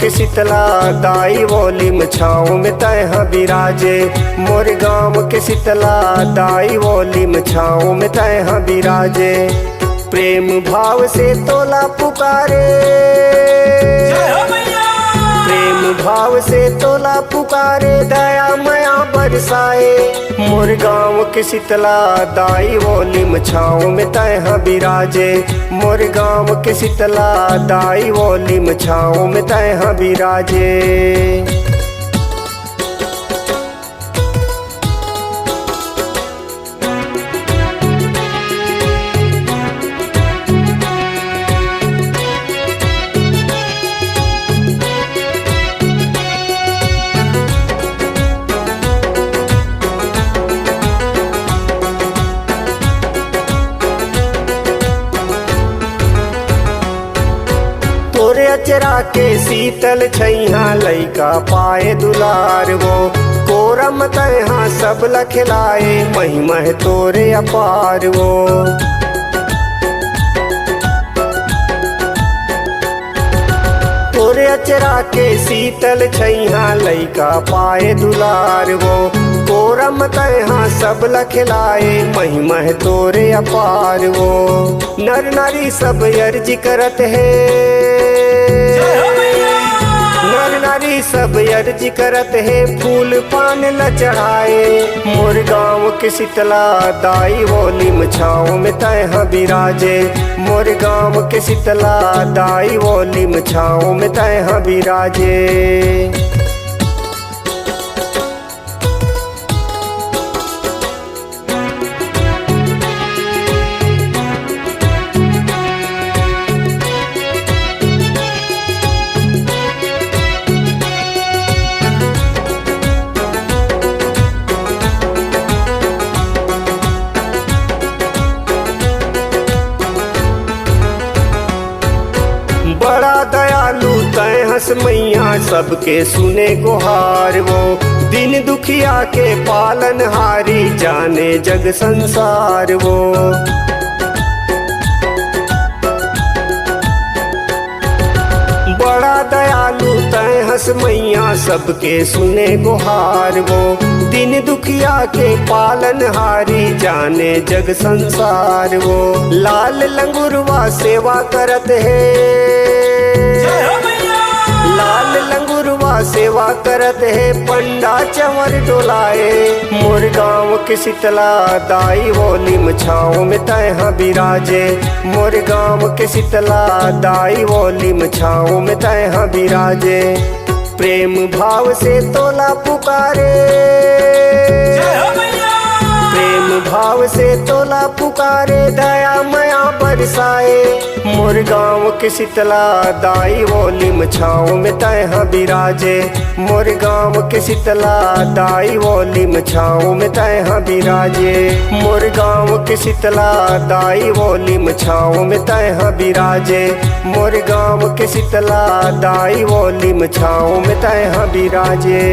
के शीतला दाई वोली मछाओं में तैहा बिराजे। मोर गाँव के शीतला दाई वोली मछाओं में तैहा बिराजे। प्रेम भाव से तोला पुकारे, प्रेम भाव से तोला पुकारे, दया मया बरसाए। मोर गाँव के शीतला दाई वोली मछाओं में तैहा बिराजे। मोर गाँव के शीतला दाई वोली मछाओं में तैहा बिराजे। तोरे अचरा के शीतल छैहा लइका पाए दुलार वो। कोरम तैहा सब लखलाए, महिमा है तोरे अपार वो। तोरे अचरा के शीतल छैहा लइका पाए दुलार वो। कोरम तैहा सब लखलाए, महिमा है तोरे अपार वो। नर नारी सब अर्ज करत है, नर नारी सब अर्ज करत है, फूल पान ल चढ़ाए। मोर गाँव के शीतला दाई वोली मछाओं में तैहा बिराजे। मोर गाँव के शीतला दाई वोली मछाओं में तैहा बिराजे। बड़ा दयालु तैहस मैया, सबके सुने गुहार वो। दिन दुखिया के पालन हारी, जाने जग संसार वो। बड़ा दयालु तैहस मैया, सबके सुने गुहार वो। दिन दुखिया के पालन हारी, जाने जग संसार वो। लाल लंगुरवा सेवा करत है, लाल लंगुरवा सेवा करत है, पंडा चंवर डोलाए। मोर गाँव के शीतला दाई वोली मछाओं में तैहा बिराजे। मोर गाँव के शीतला दाई वोली मछाओं में तैहा बिराजे। प्रेम भाव से तोला पुकारे, प्रेम भाव से तोला पुकारे, दया मया बरसाए। मोर गाँव के शीतला दाई वोली मछाओं में तैहा बिराजे। मोर गाँव के शीतला दाई वोली मछाओं में तैहा बिराजे। मोर गाँव के शीतला दाई वोली मछाओं में तैहा बिराजे। मोर गाँव के शीतला दाई वोली मछाओं में तैहा बिराजे।